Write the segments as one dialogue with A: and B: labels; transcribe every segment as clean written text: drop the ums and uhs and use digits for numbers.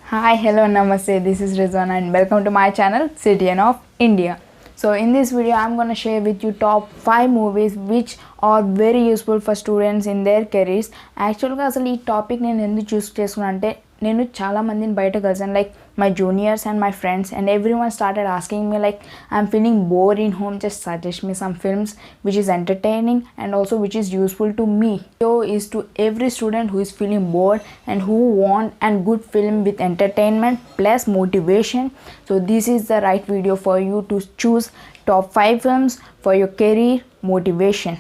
A: Hi, hello, namaste. This is Rizwan and welcome to my channel Citizen of India. So in this video I'm going to share with you top 5 movies which are very useful for students in their careers. Actually అసలు ఈ topic నేను ఎందుకు చూస్ చేసుకున్నా అంటే నేను చాలా మందిని బయట కలిసాను like my juniors and my friends, and everyone started asking me like I'm feeling bored in home, just suggest me some films which is entertaining and also which is useful to me. So is to every student who is feeling bored and who want a good film with entertainment plus motivation. So this is the right video for you to choose top 5 films for your career motivation.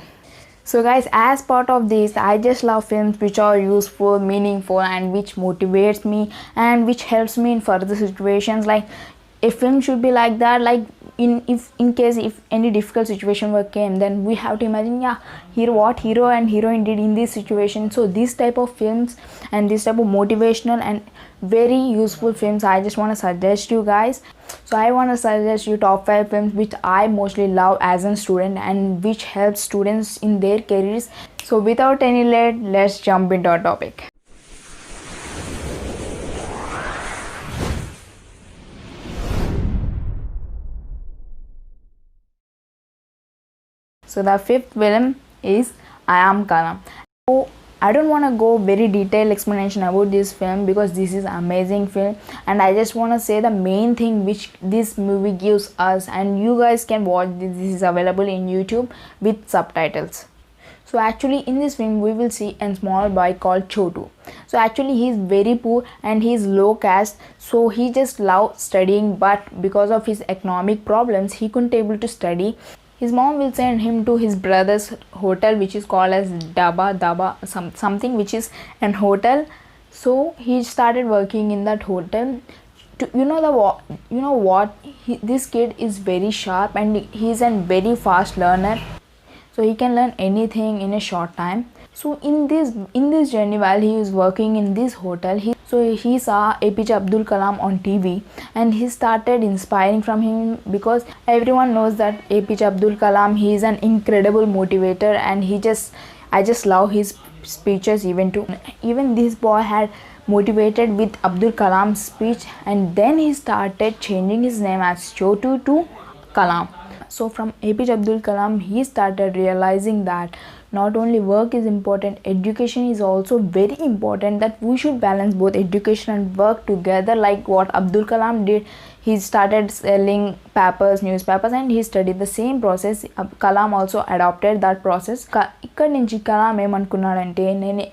A: So guys, as part of this, I just love films which are useful, meaningful and which motivates me and which helps me in further situations. Like a film should be like that, like in case if any difficult situation were came, then we have to imagine what hero and heroine did in this situation. So this type of films and this type of motivational and very useful films I just want to suggest you guys. So I want to suggest you top 5 films which I mostly love as a student and which helps students in their careers. So without any late, let's jump into our topic. So the fifth film is I Am Kalam. So I don't want to go very detailed explanation about this film because this is amazing film, and I just want to say the main thing which this movie gives us, and you guys can watch this. This is available in YouTube with subtitles. So actually in this film we will see a small boy called Chotu. So actually he is very poor and he is low caste, so he just loves studying, but because of his economic problems he couldn't able to study. His mom will send him to his brother's hotel which is called as Daba something which is an hotel. So he started working in that hotel. This kid is very sharp and he is a very fast learner, so he can learn anything in a short time. So in this journey while he is working in this hotel, he saw APJ Abdul Kalam on TV and he started inspiring from him because everyone knows that APJ Abdul Kalam, he is an incredible motivator and I just love his speeches even this boy had motivated with Abdul Kalam's speech, and then he started changing his name as Chotu to Kalam. So from APJ Abdul Kalam he started realizing that not only work is important, education is also very important, that we should balance both education and work together, like what Abdul Kalam did. He started selling newspapers and he studied the same process. Kalam also adopted that process. ఇక్కడ నుంచి కలాం ఏమనుకున్నాడంటే నేను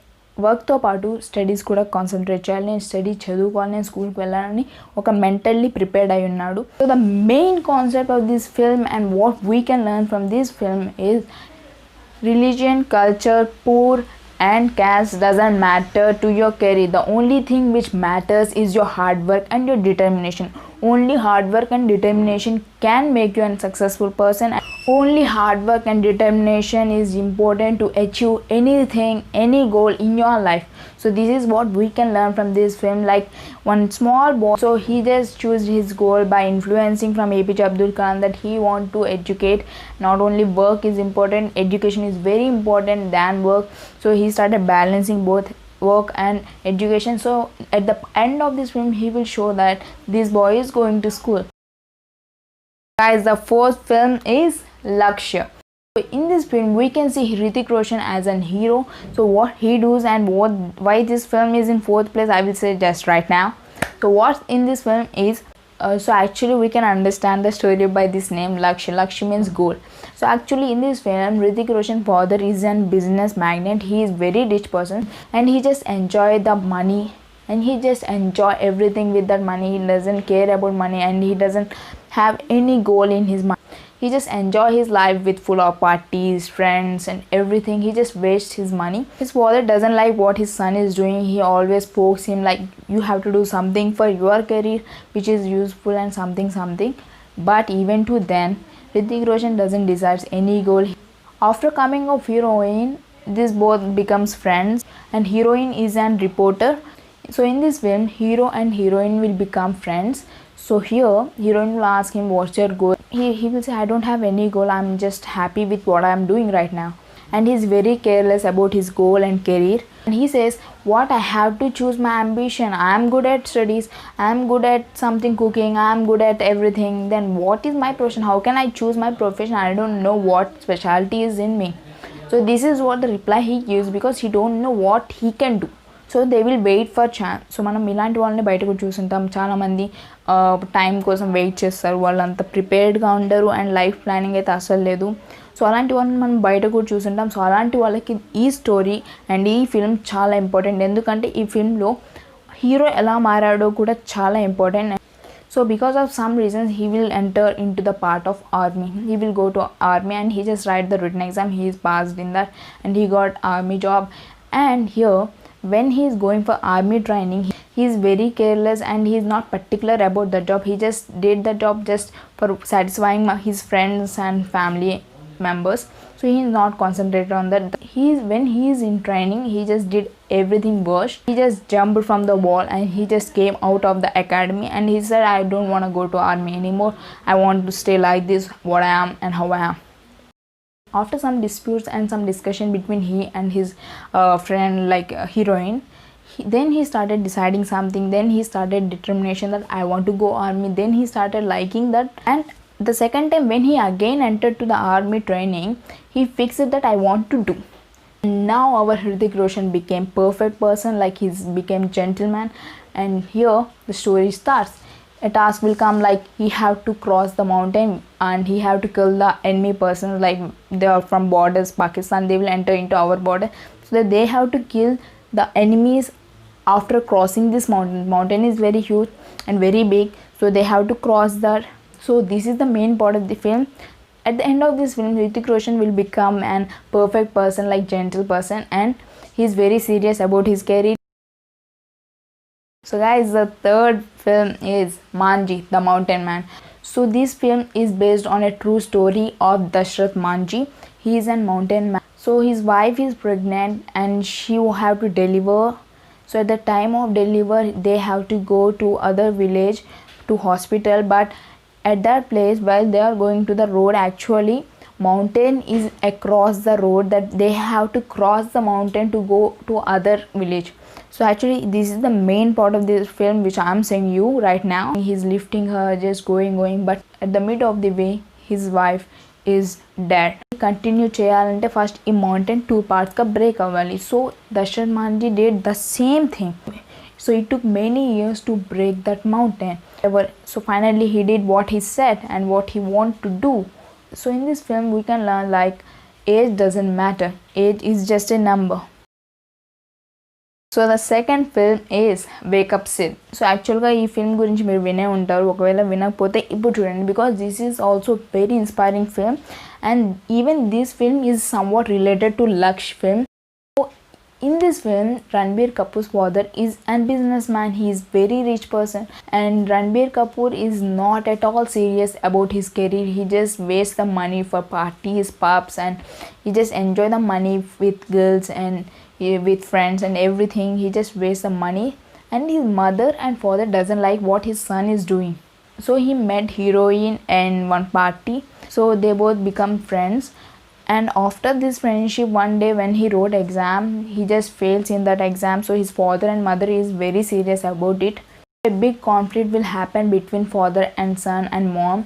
A: వర్క్తో పాటు studies కూడా concentrate చేయాలి, నేను study చదువుకోవాలి, నేను స్కూల్కి వెళ్ళాలని ఒక మెంటల్లీ ప్రిపేర్డ్ అయి ఉన్నాడు. So the main concept of this film and what we can learn from this film is religion, culture, poor and caste doesn't matter to your career. The only thing which matters is your hard work and your determination. Only hard work and determination can make you a successful person. Only hard work and determination is important to achieve anything, any goal in your life. So this is what we can learn from this film. Like one small boy, so he just chose his goal by influencing from APJ Abdul Kalam that he want to educate. Not only work is important, education is very important than work. So he started balancing both work and education. So at the end of this film he will show that this boy is going to school. Guys, the fourth film is Lakshya. So in this film we can see Hrithik Roshan as a hero. So what he does and why this film is in fourth place, I will say just right now. So what in this film is so actually we can understand the story by this name Lakshya. Lakshya means goal. So actually in this film Hrithik Roshan's father is a business magnate. He is very rich person and he just enjoy the money and he just enjoy everything with that money. He doesn't care about money and he doesn't have any goal in his mind. He just enjoy his life with full of parties, friends and everything. He just wastes his money. His father doesn't like what his son is doing. He always pokes him like you have to do something for your career which is useful and something. But even to then Hrithik Roshan doesn't decide any goal. After coming of heroine, this both becomes friends and heroine is an reporter. So in this film hero and heroine will become friends. So here heroine will ask him what's your goal. He will say I don't have any goal, I'm just happy with what I'm doing right now. And he's very careless about his goal and career. And he says what I have to choose my ambition. I am good at studies, I am good at something cooking, I am good at everything. Then what is my profession? How can I choose my profession? I don't know what specialty is in me. So this is what the reply he gives, because he don't know what he can do. So they will wait for chance. సో మనం ఇలాంటి వాళ్ళని బయట కూడా చూస్తుంటాం. చాలామంది time కోసం wait చేస్తారు, వాళ్ళు అంత ప్రిపేర్డ్గా ఉండరు అండ్ లైఫ్ ప్లానింగ్ అయితే అసలు లేదు. సో అలాంటి వాళ్ళని మనం బయట కూడా చూస్తుంటాం. సో అలాంటి వాళ్ళకి ఈ స్టోరీ అండ్ ఈ ఫిల్మ్ చాలా ఇంపార్టెంట్. ఎందుకంటే ఈ ఫిల్మ్లో హీరో ఎలా మారాడో కూడా చాలా important. So because of some reasons he will enter into the part of army. He will go to army and he just write the written exam. He is passed in that and he got army job. And here when he is going for army training, he is very careless and he is not particular about the job. He just did the job just for satisfying his friends and family members. So he is not concentrated on that. When he is in training, he just did everything worse. He just jumped from the wall and he just came out of the academy and he said, I don't want to go to army anymore. I want to stay like this, what I am and how I am. After some disputes and some discussion between he and his friend, like heroine, then he started deciding something. Then he started determination that I want to go army. Then he started liking that. And the second time when he again entered to the army training, he fixed it that I want to do. Now our Hrithik Roshan became perfect person, like he became gentleman. And here the story starts. A task will come, like he have to cross the mountain and he have to kill the enemy persons, like they are from borders Pakistan, they will enter into our border, so that they have to kill the enemies after crossing this mountain is very huge and very big, so they have to cross that. So this is the main part of the film. At the end of this film, Hrithik Roshan will become an perfect person, like gentle person, and he is very serious about his career. So guys, the third film is Manji, the Mountain Man. So this film is based on a true story of Dashrath Manji. He is a mountain man. So his wife is pregnant and she will have to deliver. So at the time of delivery, they have to go to other village to hospital. But at that place, while they are going to the road, actually mountain is across the road, that they have to cross the mountain to go to other village. So actually this is the main part of this film which I am saying you right now. He's lifting her, just going, but at the mid of the way his wife is dead. Continue cheyalante first ఈ mountain 2 parts గా break అవ్వాలి. So Dashrath Manji did the same thing. So it took many years to break that mountain. So finally he did what he said and what he wanted to do. So in this film we can learn, like, age doesn't matter, age is just a number. So the second film is wake up Sid. So యాక్చువల్గా ఈ film గురించి మీరు వినే ఉంటారు, ఒకవేళ వినకపోతే ఇప్పుడు చూడండి, because this is also very inspiring film and even this film is somewhat related to Lakshya film. In this film, Ranbir Kapoor's father is a businessman. He is very rich person and Ranbir Kapoor is not at all serious about his career. He just wastes the money for parties, pubs, and he just enjoy the money with girls and with friends and everything. He just wastes the money and his mother and father doesn't like what his son is doing. So he met heroine in one party. So they both become friends. And after this friendship, one day when he wrote exam, he just fails in that exam. So his father and mother is very serious about it. A big conflict will happen between father and son and mom.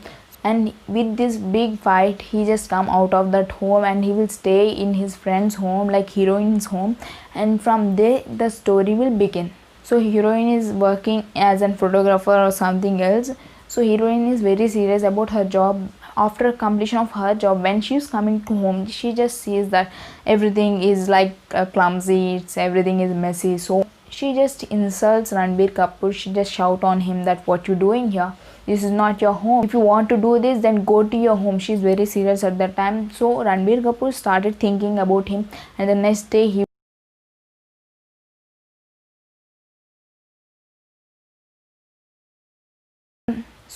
A: And with this big fight, he just come out of that home and he will stay in his friend's home, like heroine's home. And from there, the story will begin. So heroine is working as a photographer or something else. So heroine is very serious about her job. After completion of her job, when she is coming to home, she just sees that everything is like clumsy, everything is messy. So she just insults Ranbir Kapoor. She just shout on him that what you doing here, this is not your home, if you want to do this then go to your home. She is very serious at that time. So Ranbir Kapoor started thinking about him and the next day he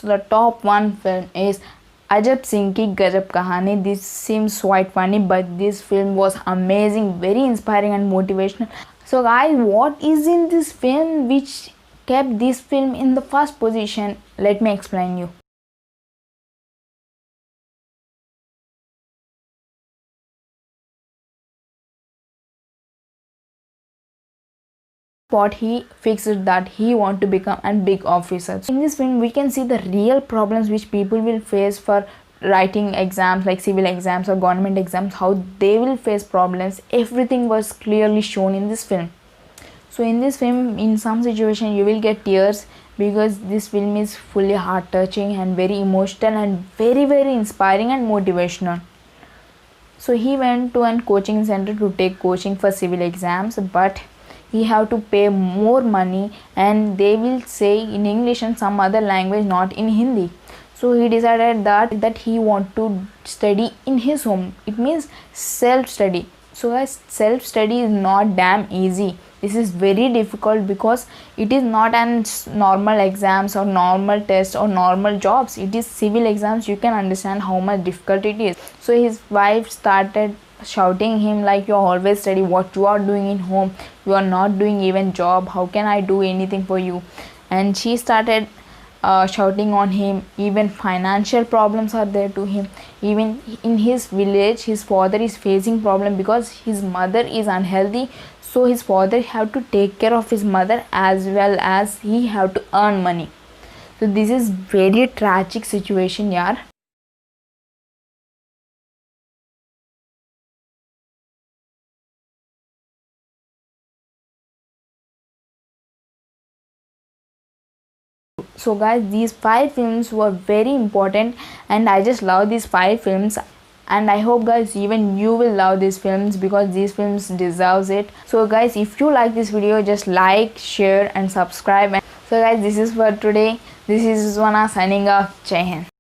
A: so the top one film is Ajab Singh Ki Gajab Kahani. This seems quite funny, but this film was amazing, very inspiring and motivational. So guys, what is in this film which kept this film in the first position? Let me explain you. spot he fixed that he want to become a big officer. In this film we can see the real problems which people will face for writing exams like civil exams or government exams, how they will face problems. Everything was clearly shown in this film. So in this film, in some situation you will get tears because this film is fully heart touching and very emotional and very inspiring and motivational. So he went to a coaching center to take coaching for civil exams, but he have to pay more money and they will say in English and some other language, not in Hindi. So he decided that he want to study in his home. It means self study. So guys, self study is not damn easy. This is very difficult because it is not an normal exams or normal tests or normal jobs. It is civil exams. You can understand how much difficult it is. So his wife started shouting him like, you always study, what you are doing in home, you are not doing even job, how can I do anything for you? And she started shouting on him. Even financial problems are there to him. Even in his village his father is facing problem because his mother is unhealthy, so his father have to take care of his mother as well as he have to earn money. So this is very tragic situation, yaar. So guys, these 5 films were very important and I just love these 5 films, and I hope guys even you will love these films because these films deserves it. So guys, if you like this video, just like, share and subscribe. So guys, this is for today. This is Svana signing off. Jai Hind.